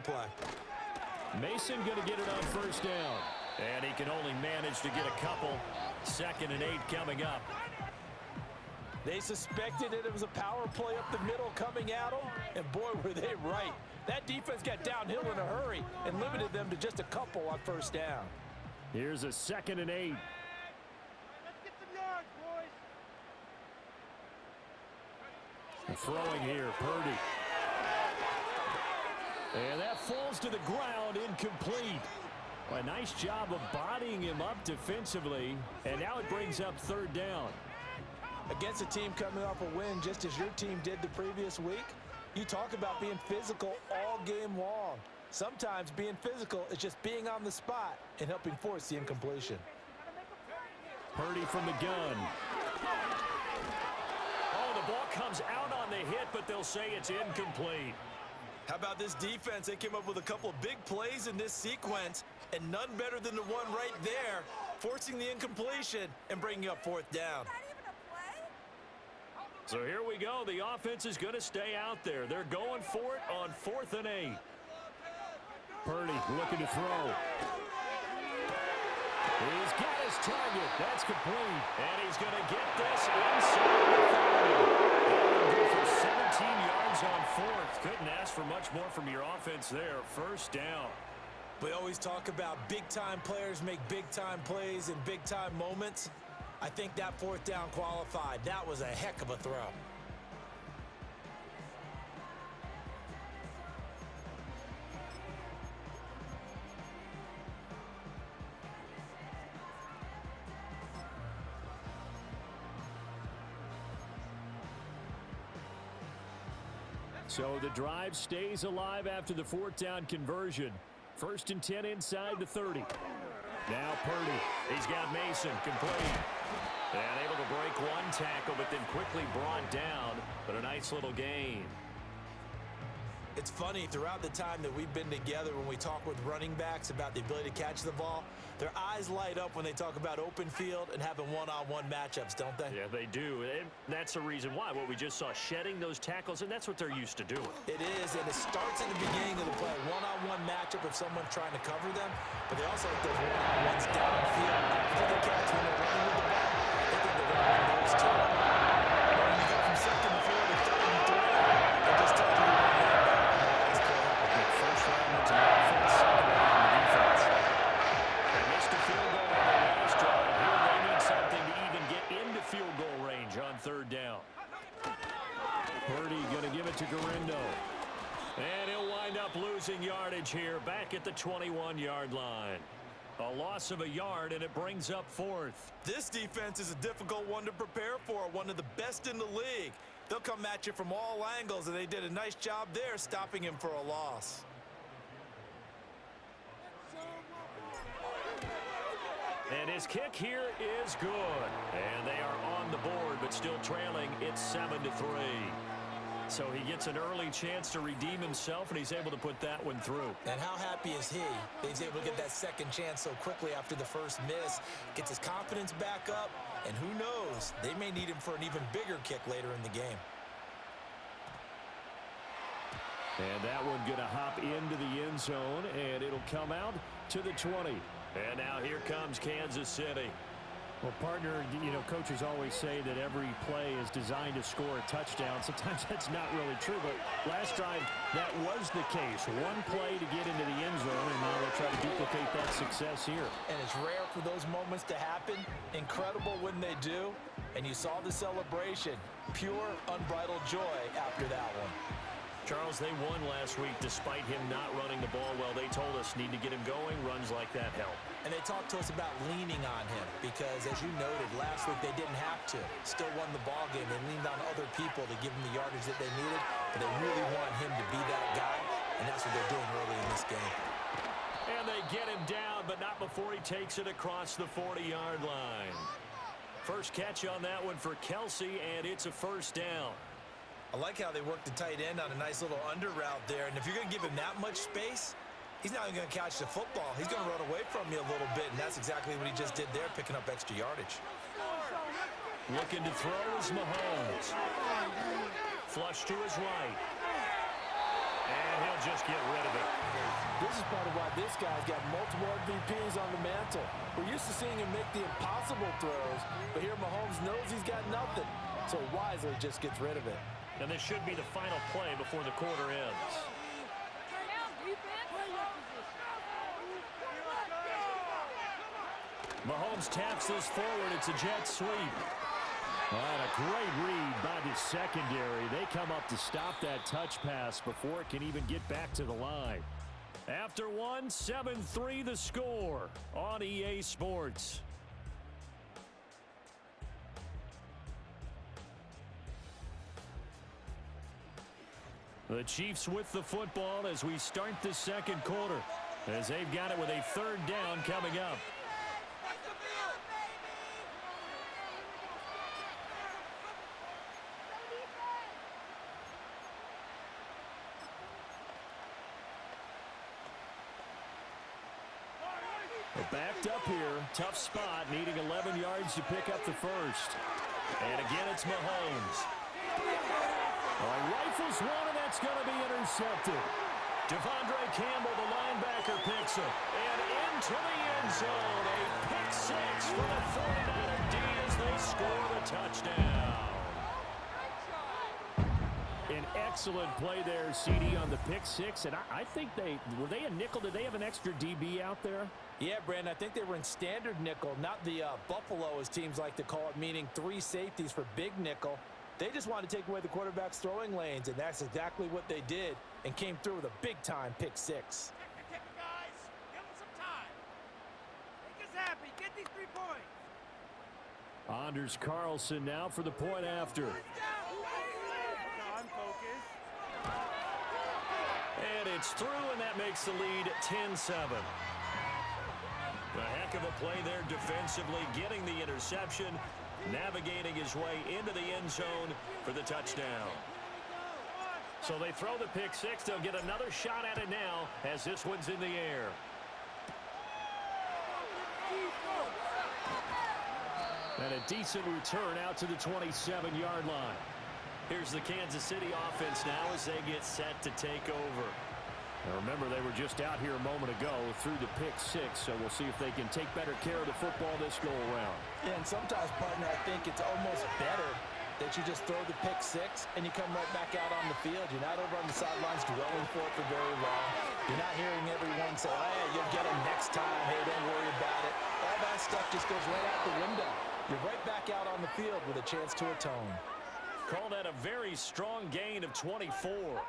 play. Mason going to get it on first down. And he can only manage to get a couple. 2nd and 8 coming up. They suspected it was a power play up the middle coming at them, and boy, were they right. That defense got downhill in a hurry and limited them to just a couple on first down. Here's a 2nd and 8. Let's get some yards, boys. Throwing here, Purdy. And that falls to the ground, incomplete. A nice job of bodying him up defensively, and now it brings up 3rd down. Against a team coming off a win just as your team did the previous week, you talk about being physical all game long. Sometimes being physical is just being on the spot and helping force the incompletion. Purdy from the gun. Oh, the ball comes out on the hit, but they'll say it's incomplete. How about this defense? They came up with a couple of big plays in this sequence, and none better than the one right there, forcing the incompletion and bringing up 4th down. So here we go. The offense is going to stay out there. They're going for it on 4th and 8. Purdy looking to throw. He's got his target. That's complete. And he's going to get this inside the 30. And for 17 yards on 4th. Couldn't ask for much more from your offense there. First down. We always talk about big-time players make big-time plays in big-time moments. I think that 4th down qualified. That was a heck of a throw. So the drive stays alive after the 4th down conversion. 1st and 10 inside the 30. Now Purdy. He's got Mason complete. And able to break one tackle, but then quickly brought down. But a nice little gain. It's funny, throughout the time that we've been together, when we talk with running backs about the ability to catch the ball, their eyes light up when they talk about open field and having one-on-one matchups, don't they? Yeah, they do. And that's the reason why. What we just saw, shedding those tackles, and that's what they're used to doing. It is, and it starts in the beginning of the play. One-on-one matchup if someone's trying to cover them, but they also like those one-on-ones downfield after the catch when they're running with the ball. They think they're going to run those too. When you go from 2nd and 4 to 3rd and 3, they just take you around that back. First round into the offense, 2nd round in the defense. They missed a field goal on the last drive. Here they need something to even get into field goal range on 3rd down. Purdy going to give it to Garindo. And he'll wind up losing yardage here back at the 21-yard line. A loss of a yard, and it brings up 4th. This defense is a difficult one to prepare for, one of the best in the league. They'll come at you from all angles, and they did a nice job there stopping him for a loss. And his kick here is good. And they are on the board, but still trailing. It's 7-3. So he gets an early chance to redeem himself, and he's able to put that one through. And how happy is he? He's able to get that second chance so quickly after the first miss. Gets his confidence back up, and who knows, they may need him for an even bigger kick later in the game. And that one going to hop into the end zone, and it'll come out to the 20. And now here comes Kansas City. Well, partner, you know, coaches always say that every play is designed to score a touchdown. Sometimes that's not really true, but last drive that was the case. One play to get into the end zone, and now they'll try to duplicate that success here. And it's rare for those moments to happen. Incredible when they do. And you saw the celebration. Pure, unbridled joy after that one. Charles, they won last week despite him not running the ball well. They told us need to get him going. Runs like that help. And they talked to us about leaning on him because, as you noted, last week they didn't have to. Still won the ball game. They leaned on other people to give them the yardage that they needed, but they really want him to be that guy, and that's what they're doing early in this game. And they get him down, but not before he takes it across the 40-yard line. First catch on that one for Kelsey, and it's a first down. I like how they worked the tight end on a nice little under route there, and if you're going to give him that much space, he's not even going to catch the football. He's going to run away from you a little bit, and that's exactly what he just did there, picking up extra yardage. Looking to throw is Mahomes. Flush to his right. And he'll just get rid of it. This is part of why this guy's got multiple MVPs on the mantle. We're used to seeing him make the impossible throws, but here Mahomes knows he's got nothing, so wisely just gets rid of it. And this should be the final play before the quarter ends. Mahomes taps this forward. It's a jet sweep. All right, a great read by the secondary. They come up to stop that touch pass before it can even get back to the line. After one, 7-3 the score on EA Sports. The Chiefs with the football as we start the second quarter, as they've got it with a third down coming up. Backed up here. Tough spot, needing 11 yards to pick up the first. And again, it's Mahomes. Rifles one, and that's going to be intercepted. Devondre Campbell, the linebacker, picks it. And into the end zone. A pick six for the 49er D as they score the touchdown. An excellent play there, CD, on the pick six. And I think were they a nickel? Did they have an extra DB out there? Yeah, Brandon, I think they were in standard nickel, not the Buffalo, as teams like to call it, meaning 3 safeties for big nickel. They just wanted to take away the quarterback's throwing lanes, and that's exactly what they did, and came through with a big-time pick six. Kick it, guys. Give them some time. Make us happy. Get these 3 points. Anders Carlson now for the point after. On focus. And it's through, and that makes the lead 10-7. A heck of a play there defensively, getting the interception, navigating his way into the end zone for the touchdown. So they throw the pick six. They'll get another shot at it now as this one's in the air. And a decent return out to the 27-yard line. Here's the Kansas City offense now as they get set to take over. Now remember, they were just out here a moment ago through the pick six, so we'll see if they can take better care of the football this go-around. Yeah, and sometimes, partner, I think it's almost better that you just throw the pick six and you come right back out on the field. You're not over on the sidelines dwelling for it for very long. You're not hearing everyone say, oh, yeah, you'll get them next time. Hey, don't worry about it. All that stuff just goes right out the window. You're right back out on the field with a chance to atone. Call that a very strong gain of 24.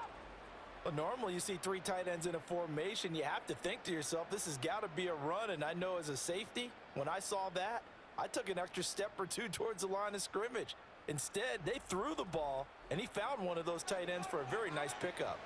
Well, normally you see 3 tight ends in a formation. You have to think to yourself, this has got to be a run. And I know as a safety, when I saw that, I took an extra step or 2 towards the line of scrimmage. Instead, they threw the ball, and he found one of those tight ends for a very nice pickup.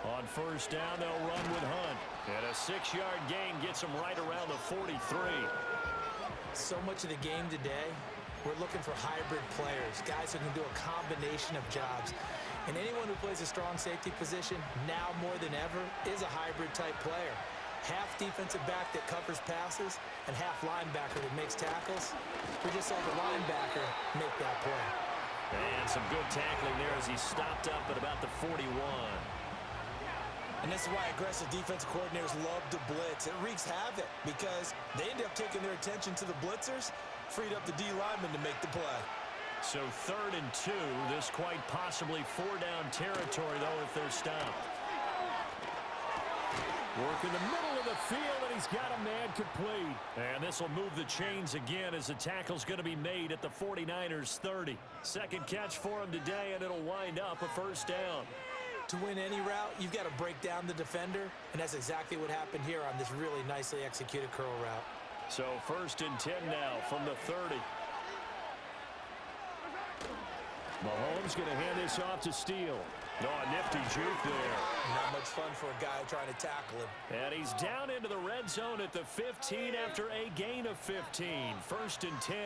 On first down, they'll run with Hunt. And a 6-yard gain gets them right around the 43. So much of the game today, we're looking for hybrid players, guys who can do a combination of jobs. And anyone who plays a strong safety position, now more than ever, is a hybrid-type player. Half defensive back that covers passes, and half linebacker that makes tackles. We just saw the linebacker make that play. And some good tackling there as he stopped up at about the 41. And this is why aggressive defensive coordinators love to blitz. It wreaks havoc because they end up taking their attention to the blitzers, freed up the D lineman to make the play. So 3rd and 2, this quite possibly 4-down territory, though, if they're stopped. Work in the middle of the field, and he's got a man complete. And this will move the chains again as the tackle's going to be made at the 49ers 30. Second catch for him today, and it'll wind up a first down. To win any route, you've got to break down the defender, and that's exactly what happened here on this really nicely executed curl route. So 1st and 10 now from the 30. Mahomes going to hand this off to Steele. Oh, a nifty juke there. Not much fun for a guy trying to tackle him. And he's down into the red zone at the 15 after a gain of 15. 1st and 10.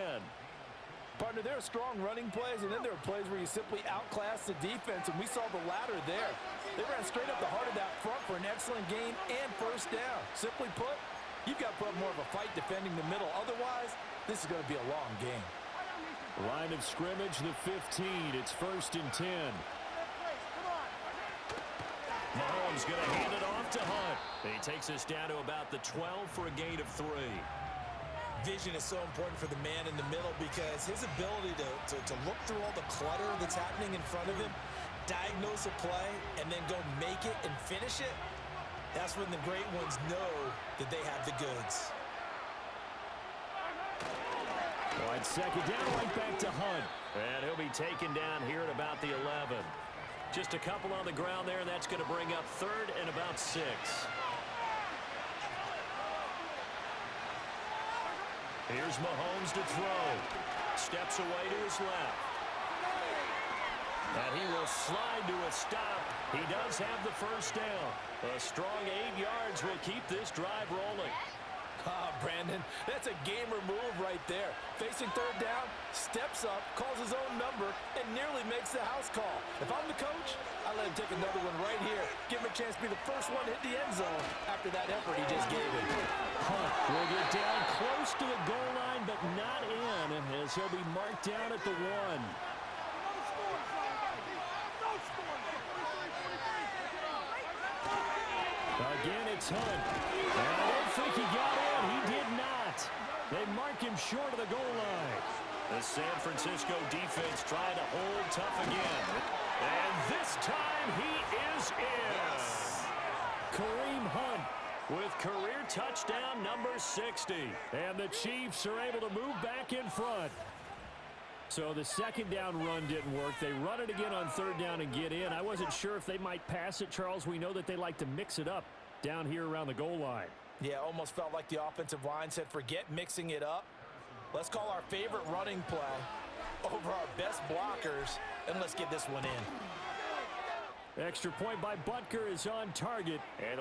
Partner, there are strong running plays, and then there are plays where you simply outclass the defense, and we saw the latter there. They ran straight up the heart of that front for an excellent gain and first down. Simply put, you've got to put more of a fight defending the middle. Otherwise, this is going to be a long game. Line of scrimmage, the 15. It's 1st and 10. Mahomes going to hand it off to Hunt. He takes us down to about the 12 for a gain of 3. Vision is so important for the man in the middle because his ability to look through all the clutter that's happening in front of him, diagnose a play, and then go make it and finish it, that's when the great ones know that they have the goods. All right, 2nd down, right back to Hunt. And he'll be taken down here at about the 11. Just a couple on the ground there, and that's going to bring up 3rd and about 6. Here's Mahomes to throw. Steps away to his left. And he will slide to a stop. He does have the first down. A strong 8 yards will keep this drive rolling. Brandon, that's a gamer move right there. Facing 3rd down, steps up, calls his own number, and nearly makes the house call. If I'm the coach, I let him take another one right here. Give him a chance to be the first one to hit the end zone after that effort he just gave him. Hunt will get down close to the goal line, but not in, as he'll be marked down at the 1. Again, it's Hunt. And I don't think he got in. He did not. They mark him short of the goal line. The San Francisco defense trying to hold tough again. And this time he is in. Kareem Hunt with career touchdown number 60. And the Chiefs are able to move back in front. So the 2nd down run didn't work. They run it again on 3rd down and get in. I wasn't sure if they might pass it, Charles. We know that they like to mix it up down here around the goal line. Yeah, almost felt like the offensive line said, forget mixing it up. Let's call our favorite running play over our best blockers, and let's get this one in. Extra point by Butker is on target. And